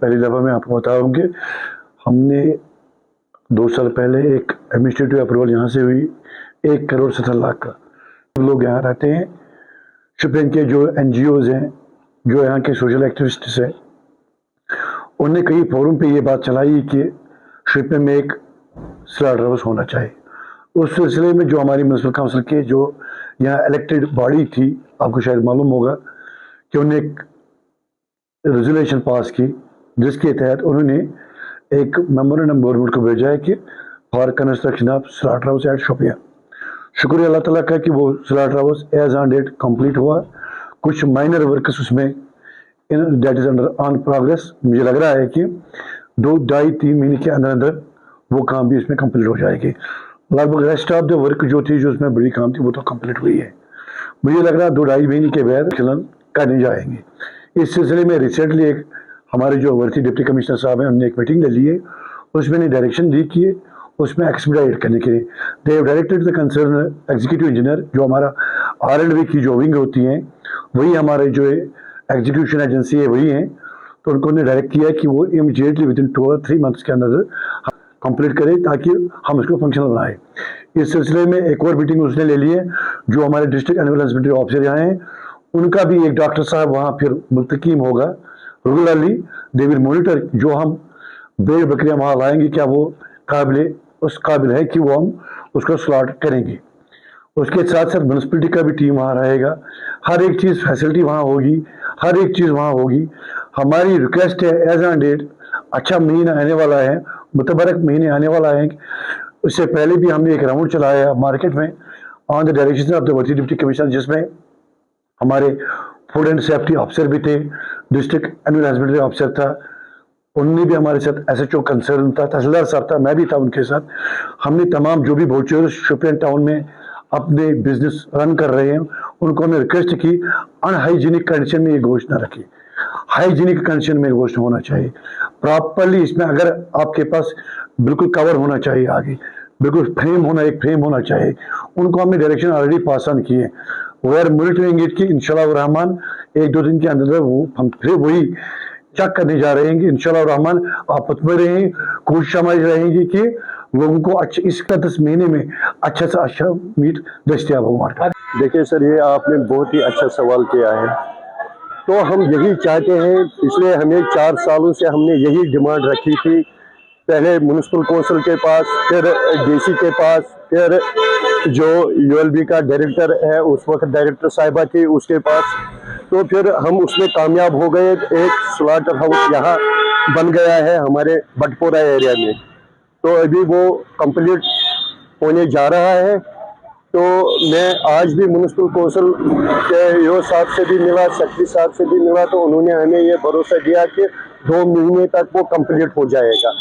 पहली दफ़ा मैं आपको बताऊँ कि हमने 2 साल पहले एक एडमिनिस्ट्रेटिव अप्रूवल यहाँ से हुई 1,70,00,000 का। लोग यहाँ रहते हैं, शोपियां के जो NGOs हैं, जो यहाँ के सोशल एक्टिविस्ट्स हैं, उन्होंने कई फोरम पे ये बात चलाई कि शोपियां में एक स्लॉटर हाउस होना चाहिए। उस सिलसिले में जो हमारी म्यूनसिपल काउंसिल के जो यहाँ इलेक्टेड बॉडी थी, आपको शायद मालूम होगा कि उन्होंने एक रेजोल्यूशन पास की जिसके तहत उन्होंने एक मेमोरेंडम गवर्नमेंट को भेजा है कि for construction of slaughter house at Shopian. शुक्रिया अल्लाह ताला का कि वो slaughter house as on date complete हुआ। कुछ माइनर वर्क्स उसमें that is under on progress. मुझे लग रहा है कि 2-2.5-3 महीने के अंदर अंदर वो काम भी इसमें कंप्लीट हो जाएगी। लगभग रेस्ट ऑफ द वर्क जो थी, जो उसमें बड़ी काम थी, वो तो कंप्लीट हुई है। मुझे लग रहा है 2-2.5 महीने के बाद चलन करने जाएंगे। इस सिलसिले में रिसेंटली एक हमारे जो वर्ती डिप्टी कमिश्नर साहब हैं, उन्होंने एक मीटिंग ले ली है, उसमें डायरेक्शन दी कि उसमें एक्सपीडाइट करने के लिए they have directed the concern executive engineer, जो हमारा R&V की जो विंग होती हैं, वही हमारे जो एग्जीक्यूशन एजेंसी है वही हैं, तो उनको डायरेक्ट किया कि वो इमीडिएटली विद इन 2 और 3 मंथ्स के अंदर कंप्लीट करें ताकि हम इसको फंक्शनल बनाएं। इस सिलसिले में एक और मीटिंग उसने ले ली है। जो हमारे डिस्ट्रिक्ट एनिमल हस्बेंड्री ऑफिसर यहाँ हैं, उनका भी एक डॉक्टर साहब वहाँ फिर मुल्तकीम होगा रेगुलरली। दे विल मॉनिटर जो हम भेड़ बकरियाँ वहाँ लाएंगे, क्या वो उस काबिल है कि वो हम उसको स्लॉट करेंगे। उसके साथ साथ म्यूनसिपलिटी का भी टीम वहाँ रहेगा। हर एक चीज़ फैसिलिटी वहाँ होगी, हर एक चीज़ वहाँ होगी। हमारी रिक्वेस्ट है एज ऑन डेट, अच्छा महीना आने वाला है, मुतबरक महीने आने वाला है। उससे पहले भी हमने एक राउंड चलाया मार्केट में on the direction of the वर्ती डिप्टी कमिश्नर, जिसमें हमारे फूड एंड सेफ्टी ऑफिसर भी थे, डिस्ट्रिक्ट एनिमल हस्बेंड्री ऑफिसर था, उनने भी हमारे साथ SHO कंसर्न था, तहसीलदार साहब था, मैं भी था उनके साथ। हमने तमाम जो भी वोचर्स शोपियां टाउन में अपने बिजनेस रन कर रहे हैं, उनको हमने रिक्वेस्ट की अनहाइजीनिक कंडीशन में ये गोश्त ना रखिए, हाइजीनिक कंडीशन में गोश्त होना चाहिए प्रॉपरली। इसमें अगर आपके पास बिल्कुल कवर होना चाहिए, आगे बिल्कुल एक फ्रेम होना चाहिए। उनको हमने डायरेक्शन ऑलरेडी पास ऑन किए। वी आर मॉनिटरिंग इट कि इंशाल्लाह रहमान 1-2 दिन के अंदर वो हम फिर वही चेक करने जा रहे हैं कि इंशाल्लाह रहमान आप मुतमईन रहें, कोशिश हमारी रहेगी कि लोगों को अच्छा इस 10 महीने में अच्छा से अच्छा मीट दस्तियाब हो मार्केट। देखिए सर, ये आपने बहुत ही अच्छा सवाल किया है। तो हम यही चाहते हैं, पिछले हमें 4 सालों से हमने यही डिमांड रखी थी, पहले म्यूनसिपल कौंसिल के पास, फिर DC के पास, फिर जो ULB का डायरेक्टर है, उस वक्त डायरेक्टर साहिबा थी, उसके पास। तो फिर हम उसमें कामयाब हो गए। एक स्लॉटर हाउस यहाँ बन गया है हमारे बटपोरा एरिया में, तो अभी वो कंप्लीट होने जा रहा है। तो मैं आज भी म्यूनसिपल कौंसिल के EO साहब से भी मिला, सेक्रेटरी साहब से भी मिला, तो उन्होंने हमें ये भरोसा दिया कि 2 महीने तक वो कंप्लीट हो जाएगा।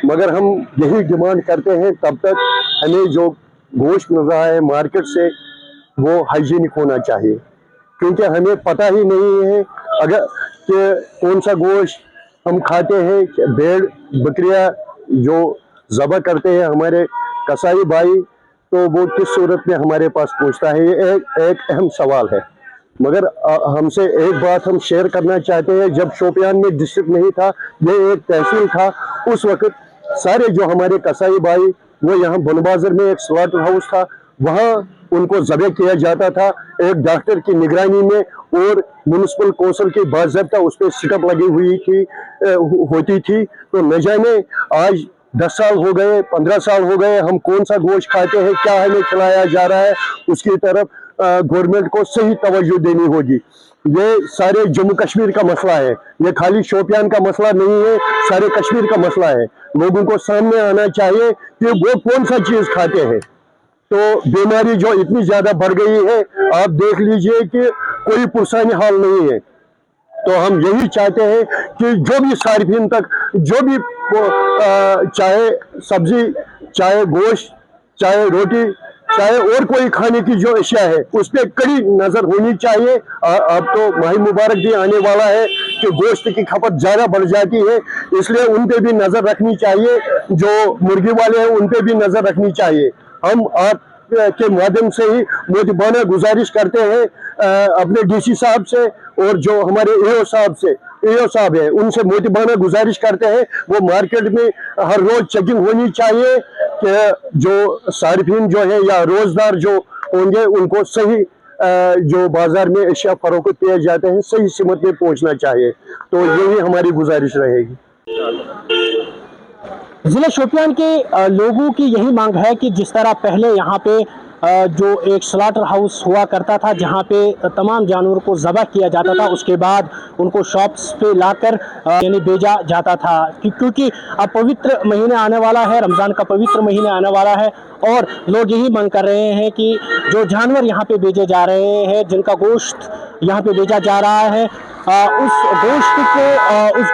मगर हम यही डिमांड करते हैं, तब तक हमें जो गोश्त मिल रहा है मार्केट से वो हाइजीनिक होना चाहिए, क्योंकि हमें पता ही नहीं है अगर कि कौन सा गोश्त हम खाते हैं। भेड़ बकरियां जो ज़बह करते हैं हमारे कसाई भाई, तो वो किस सूरत में हमारे पास पहुंचता है, ये एक अहम सवाल है। मगर हमसे एक बात हम शेयर करना चाहते हैं, जब शोपियान में डिस्ट्रिक्ट नहीं था, ये एक तहसील था, उस वक्त सारे जो हमारे कसाई भाई वो यहाँ बनबाजर में एक स्लॉटर हाउस था, वहाँ उनको ज़बह किया जाता था एक डॉक्टर की निगरानी में, और म्यूनसिपल कौंसिल की बाज़ाब्ता उस पर सिटअप लगी हुई थी होती थी। तो न जाने आज 10 साल हो गए, 15 साल हो गए, हम कौन सा गोश्त खाते हैं, क्या हमें खिलाया जा रहा है, उसकी तरफ गवर्नमेंट को सही तवज्जो देनी होगी। ये सारे जम्मू कश्मीर का मसला है, ये खाली शोपियान का मसला नहीं है, सारे कश्मीर का मसला है। लोगों को सामने आना चाहिए कि वो कौन सा चीज़ खाते हैं। तो बीमारी जो इतनी ज़्यादा बढ़ गई है, आप देख लीजिए कि कोई पुरसानी हाल नहीं है। तो हम यही चाहते हैं कि जो भी सार्फिन तक, जो भी चाहे सब्जी, चाहे गोश्त, चाहे रोटी, चाहे और कोई खाने की जो अशिया है, उस पर कड़ी नज़र होनी चाहिए। अब तो माह मुबारक भी आने वाला है कि गोश्त की खपत ज़्यादा बढ़ जाती है, इसलिए उन पर भी नज़र रखनी चाहिए। जो मुर्गी वाले हैं उन पर भी नज़र रखनी चाहिए। हम आप के माध्यम से ही मुझबाना गुजारिश करते हैं अपने DC साहब से और जो हमारे EO साहब से, ईओ साहब है, उनसे मोटिबाना गुजारिश करते हैं वो मार्केट में हर रोज चेकिंग होनी चाहिए कि जो सारिफिन जो है या रोजदार जो होंगे उनको सही जो बाजार में अशिया फरोख्त किए जाते हैं सही कीमत में पहुंचना चाहिए। तो यही हमारी गुजारिश रहेगी। जिला शोपियान के लोगों की यही मांग है कि जिस तरह पहले यहाँ पे जो एक स्लॉटर हाउस हुआ करता था जहाँ पे तमाम जानवरों को ज़बह किया जाता था, उसके बाद उनको शॉप्स पे लाकर यानी भेजा जाता था क्योंकि अब पवित्र महीने आने वाला है, रमज़ान का पवित्र महीने आने वाला है और लोग यही मांग कर रहे हैं कि जो जानवर यहाँ पे भेजे जा रहे हैं, जिनका गोश्त यहाँ पे भेजा जा रहा है, उस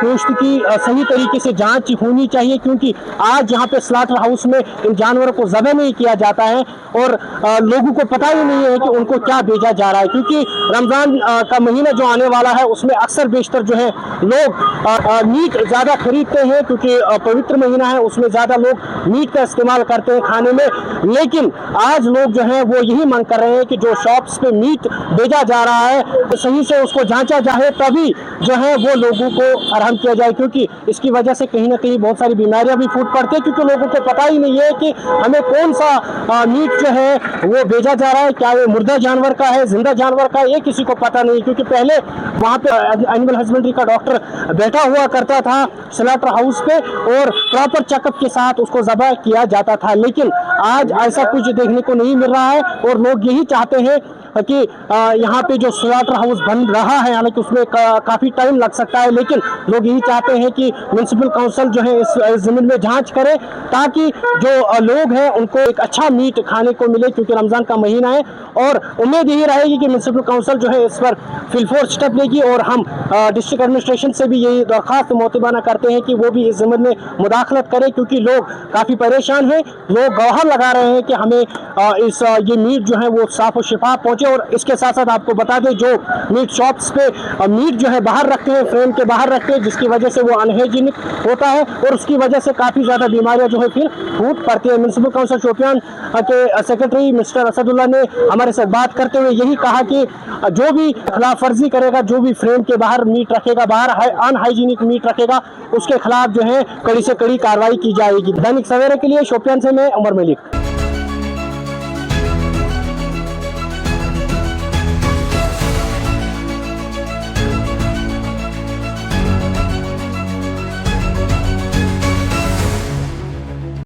गोश्त की सही तरीके से जांच होनी चाहिए क्योंकि आज यहाँ पे स्लॉटर हाउस में इन जानवरों को ज़बह नहीं किया जाता है और लोगों को पता ही नहीं है कि उनको क्या भेजा जा रहा है क्योंकि रमज़ान का महीना जो आने वाला है उसमें अक्सर बेशतर जो है लोग मीट ज़्यादा खरीदते हैं क्योंकि पवित्र महीना है, उसमें ज़्यादा लोग मीट का इस्तेमाल करते हैं खाने में। लेकिन आज लोग जो है वो यही मांग कर रहे हैं कि जो शॉप्स पे मीट भेजा जा रहा है तो सही से उसको जांचा जाए, तभी जो है वो लोगों को फराहम किया जाए क्योंकि इसकी वजह से कहीं ना कहीं बहुत सारी बीमारियां भी फूट पड़ती है क्योंकि लोगों को पता ही नहीं है कि हमें कौन सा मीट जो है वो भेजा जा रहा है, क्या ये मुर्दा जानवर का है, जिंदा जानवर का है, ये किसी को पता नहीं क्योंकि पहले वहाँ पे एनिमल हस्बेंड्री का डॉक्टर बैठा हुआ करता था स्लॉटर हाउस पे और प्रॉपर चेकअप के साथ उसको ज़बह किया जाता था। लेकिन आज ऐसा कुछ देखने को नहीं मिल रहा है और लोग यही चाहते हैं कि यहाँ पे जो स्लॉटर हाउस बन रहा है, हालांकि उसमें काफ़ी टाइम लग सकता है, लेकिन लोग यही चाहते हैं कि म्युनिसिपल काउंसिल जो है इस ज़मीन में जांच करे ताकि जो लोग हैं उनको एक अच्छा मीट खाने को मिले क्योंकि रमज़ान का महीना है। और उम्मीद यही रहेगी कि म्युनिसिपल काउंसिल जो है इस पर फिलफोर स्टेप लेगी और हम डिस्ट्रिक्ट एडमिनिस्ट्रेशन से भी यही दरख्वास्त मोतिबाना करते हैं कि वो भी इस ज़मीन में मुदाखलत करे क्योंकि लोग काफ़ी परेशान हैं। लोग गवाह लगा रहे हैं कि हमें ये मीट जो है वो साफ़ और शिफाफ पहुँचे। और इसके साथ साथ आपको बता दें जो मीट शॉप्स पे मीट जो है बाहर रखते हैं, फ्रेम के बाहर रखते हैं, जिसकी वजह से वो अनहाइजीनिक होता है और उसकी वजह से काफ़ी ज़्यादा बीमारियां जो है फिर फूट पड़ती है। म्युनिसिपल काउंसिल शोपियान के सेक्रेटरी मिस्टर असदुल्ला ने हमारे साथ बात करते हुए यही कहा कि जो भी खिलाफ वर्जी करेगा, जो भी फ्रेम के बाहर मीट रखेगा, बाहर अनहाइजीनिक मीट रखेगा, उसके खिलाफ जो है कड़ी से कड़ी कार्रवाई की जाएगी। दैनिक सवेरे के लिए शोपियान से मैं उमर मलिक।